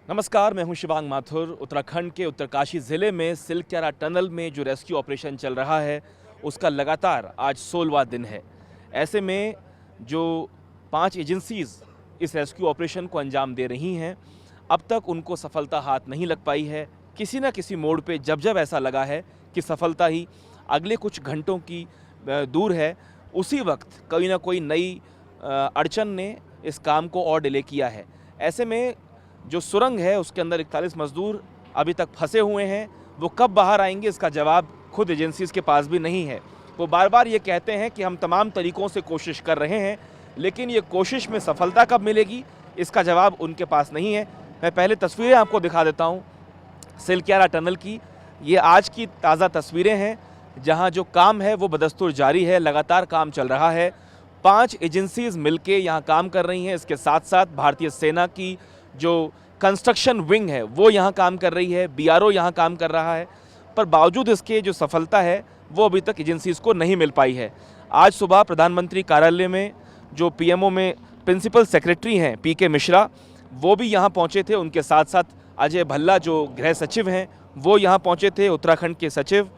नमस्कार, मैं हूं शिवांग माथुर। उत्तराखंड के उत्तरकाशी ज़िले में सिलक्यारा टनल में जो रेस्क्यू ऑपरेशन चल रहा है, उसका लगातार आज 16वां दिन है। ऐसे में जो 5 एजेंसीज़ इस रेस्क्यू ऑपरेशन को अंजाम दे रही हैं, अब तक उनको सफलता हाथ नहीं लग पाई है। किसी न किसी मोड़ पे जब ऐसा लगा है कि सफलता ही अगले कुछ घंटों की दूर है, उसी वक्त कोई ना कोई नई अड़चन ने इस काम को और डिले किया है। ऐसे में जो सुरंग है उसके अंदर 41 मजदूर अभी तक फंसे हुए हैं। वो कब बाहर आएंगे इसका जवाब खुद एजेंसीज़ के पास भी नहीं है। वो बार बार ये कहते हैं कि हम तमाम तरीक़ों से कोशिश कर रहे हैं, लेकिन ये कोशिश में सफलता कब मिलेगी इसका जवाब उनके पास नहीं है। मैं पहले तस्वीरें आपको दिखा देता हूँ सिलक्यारा टनल की। ये आज की ताज़ा तस्वीरें हैं जहाँ जो काम है वो बदस्तूर जारी है, लगातार काम चल रहा है। 5 एजेंसीज़ मिलके यहाँ काम कर रही हैं। इसके साथ साथ भारतीय सेना की जो कंस्ट्रक्शन विंग है वो यहाँ काम कर रही है, बीआरओ यहाँ काम कर रहा है, पर बावजूद इसके जो सफलता है वो अभी तक एजेंसीज़ को नहीं मिल पाई है। आज सुबह प्रधानमंत्री कार्यालय में जो पीएमओ में प्रिंसिपल सेक्रेटरी हैं पीके मिश्रा, वो भी यहाँ पहुँचे थे। उनके साथ साथ अजय भल्ला जो गृह सचिव हैं वो यहाँ पहुँचे थे। उत्तराखंड के सचिव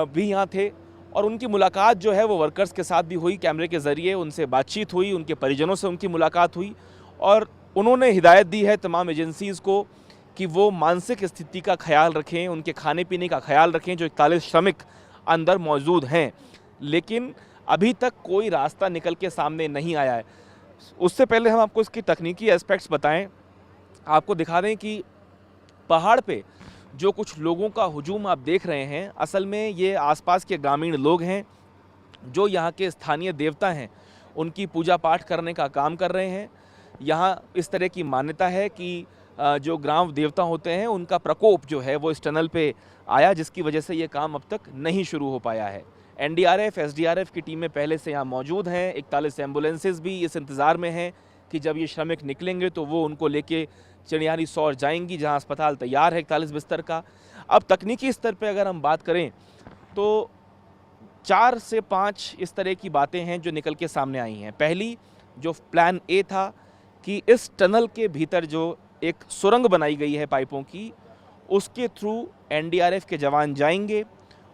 भी यहाँ थे और उनकी मुलाकात जो है वो वर्कर्स के साथ भी हुई। कैमरे के ज़रिए उनसे बातचीत हुई, उनके परिजनों से उनकी मुलाकात हुई और उन्होंने हिदायत दी है तमाम एजेंसीज़ को कि वो मानसिक स्थिति का ख्याल रखें, उनके खाने पीने का ख्याल रखें। जो 41 श्रमिक अंदर मौजूद हैं, लेकिन अभी तक कोई रास्ता निकल के सामने नहीं आया है। उससे पहले हम आपको इसकी तकनीकी एस्पेक्ट्स बताएं। आपको दिखा दें कि पहाड़ पे जो कुछ लोगों का हुजूम आप देख रहे हैं, असल में ये आसपास के ग्रामीण लोग हैं जो यहाँ के स्थानीय देवता हैं उनकी पूजा पाठ करने का काम कर रहे हैं। यहाँ इस तरह की मान्यता है कि जो ग्राम देवता होते हैं उनका प्रकोप जो है वो इस टनल पे आया, जिसकी वजह से ये काम अब तक नहीं शुरू हो पाया है। एनडीआरएफ, एसडीआरएफ की टीमें पहले से यहाँ मौजूद हैं। 41 एम्बुलेंसेज भी इस इंतज़ार में हैं कि जब ये श्रमिक निकलेंगे तो वो उनको लेके चिड़ियारी सौर जाएंगी, जहाँ अस्पताल तैयार है 41 बिस्तर का। अब तकनीकी स्तर पर अगर हम बात करें तो 4 से 5 इस तरह की बातें हैं जो निकल के सामने आई हैं। पहली, जो प्लान ए था कि इस टनल के भीतर जो एक सुरंग बनाई गई है पाइपों की, उसके थ्रू एनडीआरएफ के जवान जाएंगे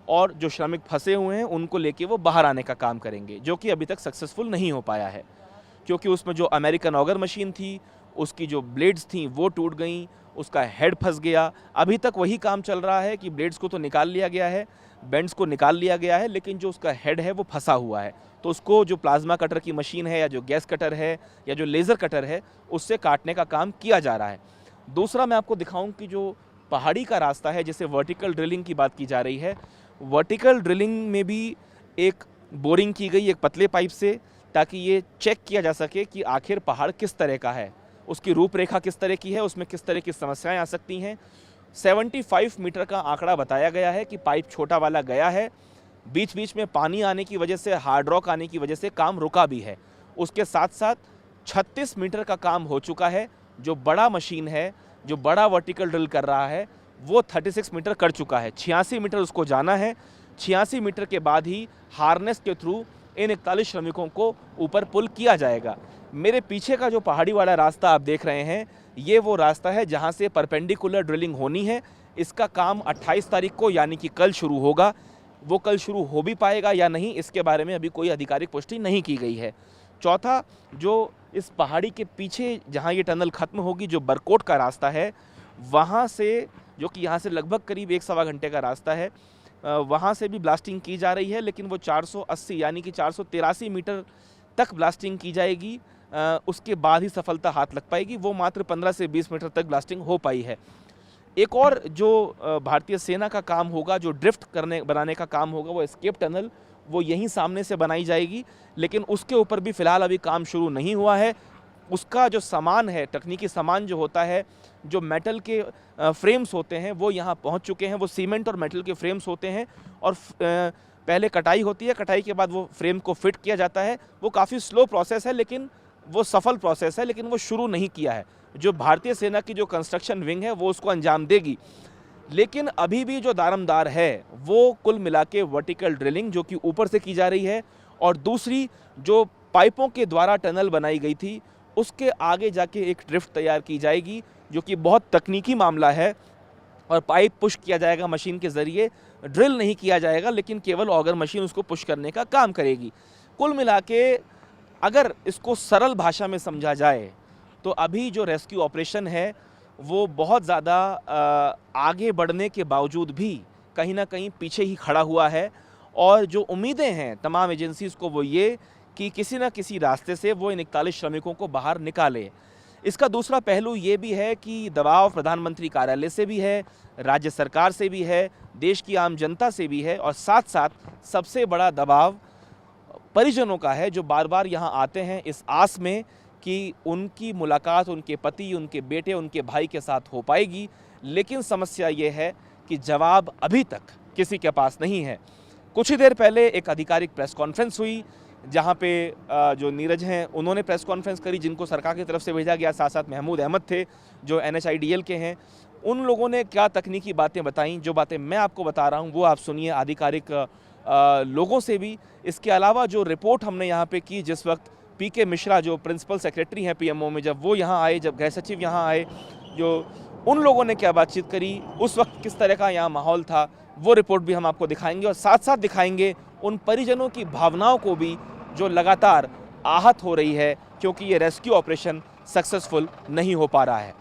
और जो श्रमिक फंसे हुए हैं उनको लेके वो बाहर आने का काम करेंगे, जो कि अभी तक सक्सेसफुल नहीं हो पाया है क्योंकि उसमें जो अमेरिकन ऑगर मशीन थी उसकी जो ब्लेड्स थी वो टूट गई, उसका हेड फंस गया। अभी तक वही काम चल रहा है कि ब्लेड्स को तो निकाल लिया गया है, बेंड्स को निकाल लिया गया है, लेकिन जो उसका हेड है वो फंसा हुआ है। तो उसको जो प्लाज्मा कटर की मशीन है या जो गैस कटर है या जो लेज़र कटर है उससे काटने का काम किया जा रहा है। दूसरा, मैं आपको दिखाऊं कि जो पहाड़ी का रास्ता है, जिसे वर्टिकल ड्रिलिंग की बात की जा रही है, वर्टिकल ड्रिलिंग में भी एक बोरिंग की गई एक पतले पाइप से, ताकि ये चेक किया जा सके कि आखिर पहाड़ किस तरह का है, उसकी रूपरेखा किस तरह की है, उसमें किस तरह की समस्याएं आ सकती हैं। 75 मीटर का आंकड़ा बताया गया है कि पाइप छोटा वाला गया है। बीच बीच में पानी आने की वजह से, हार्ड रॉक आने की वजह से काम रुका भी है। उसके साथ साथ 36 मीटर का काम हो चुका है। जो बड़ा मशीन है, जो बड़ा वर्टिकल ड्रिल कर रहा है, वो 36 मीटर कर चुका है। 86 मीटर उसको जाना है। 86 मीटर के बाद ही हार्नेस के थ्रू इन 41 श्रमिकों को ऊपर पुल किया जाएगा। मेरे पीछे का जो पहाड़ी वाला रास्ता आप देख रहे हैं, ये वो रास्ता है जहाँ से परपेंडिकुलर ड्रिलिंग होनी है। इसका काम 28 तारीख को यानी कि कल शुरू होगा। वो कल शुरू हो भी पाएगा या नहीं, इसके बारे में अभी कोई आधिकारिक पुष्टि नहीं की गई है। चौथा, जो इस पहाड़ी के पीछे जहाँ ये टनल ख़त्म होगी, जो बरकोट का रास्ता है, वहाँ से, जो कि यहाँ से लगभग करीब 1-1.25 घंटे का रास्ता है, वहाँ से भी ब्लास्टिंग की जा रही है, लेकिन वो 480 यानी कि 483 मीटर तक ब्लास्टिंग की जाएगी। उसके बाद ही सफलता हाथ लग पाएगी। वो मात्र 15 से 20 मीटर तक ब्लास्टिंग हो पाई है। एक और जो भारतीय सेना का काम होगा, जो ड्रिफ्ट बनाने का काम होगा, वो एस्केप टनल, वो यहीं सामने से बनाई जाएगी, लेकिन उसके ऊपर भी फ़िलहाल अभी काम शुरू नहीं हुआ है। उसका जो सामान है, तकनीकी सामान जो होता है, जो मेटल के फ्रेम्स होते हैं, वो यहाँ पहुँच चुके हैं। वो सीमेंट और मेटल के फ्रेम्स होते हैं और पहले कटाई होती है, कटाई के बाद वो फ्रेम को फिट किया जाता है। वो काफ़ी स्लो प्रोसेस है, लेकिन वो सफल प्रोसेस है, लेकिन वो शुरू नहीं किया है। जो भारतीय सेना की जो कंस्ट्रक्शन विंग है वो उसको अंजाम देगी, लेकिन अभी भी जो दारमदार है वो कुल मिला के वर्टिकल ड्रिलिंग जो कि ऊपर से की जा रही है, और दूसरी जो पाइपों के द्वारा टनल बनाई गई थी उसके आगे जाके एक ड्रिफ्ट तैयार की जाएगी, जो कि बहुत तकनीकी मामला है, और पाइप पुश किया जाएगा मशीन के ज़रिए, ड्रिल नहीं किया जाएगा, लेकिन केवल ऑगर मशीन उसको पुश करने का काम करेगी। कुल मिला के अगर इसको सरल भाषा में समझा जाए तो अभी जो रेस्क्यू ऑपरेशन है वो बहुत ज़्यादा आगे बढ़ने के बावजूद भी कहीं ना कहीं पीछे ही खड़ा हुआ है, और जो उम्मीदें हैं तमाम एजेंसीज़ को वो ये कि किसी न किसी रास्ते से वो इन 41 श्रमिकों को बाहर निकाले। इसका दूसरा पहलू ये भी है कि दबाव प्रधानमंत्री कार्यालय से भी है, राज्य सरकार से भी है, देश की आम जनता से भी है, और साथ साथ सबसे बड़ा दबाव परिजनों का है, जो बार बार यहाँ आते हैं इस आस में कि उनकी मुलाकात उनके पति, उनके बेटे, उनके भाई के साथ हो पाएगी। लेकिन समस्या ये है कि जवाब अभी तक किसी के पास नहीं है। कुछ ही देर पहले एक आधिकारिक प्रेस कॉन्फ्रेंस हुई, जहाँ पे जो नीरज हैं उन्होंने प्रेस कॉन्फ्रेंस करी, जिनको सरकार की तरफ से भेजा गया। साथ साथ महमूद अहमद थे जो NHIDL के हैं, उन लोगों ने क्या तकनीकी बातें बताईं, जो बातें मैं आपको बता रहा हूँ वो आप सुनिए आधिकारिक लोगों से भी। इसके अलावा जो रिपोर्ट हमने यहाँ पे की, जिस वक्त PK मिश्रा जो प्रिंसिपल सेक्रेटरी हैं PMO में, जब वो यहाँ आए, जब गृह सचिव यहाँ आए, जो उन लोगों ने क्या बातचीत करी, उस वक्त किस तरह का यहाँ माहौल था, वो रिपोर्ट भी हम आपको दिखाएंगे, और साथ साथ दिखाएंगे उन परिजनों की भावनाओं को भी जो लगातार आहत हो रही है, क्योंकि ये रेस्क्यू ऑपरेशन सक्सेसफुल नहीं हो पा रहा है।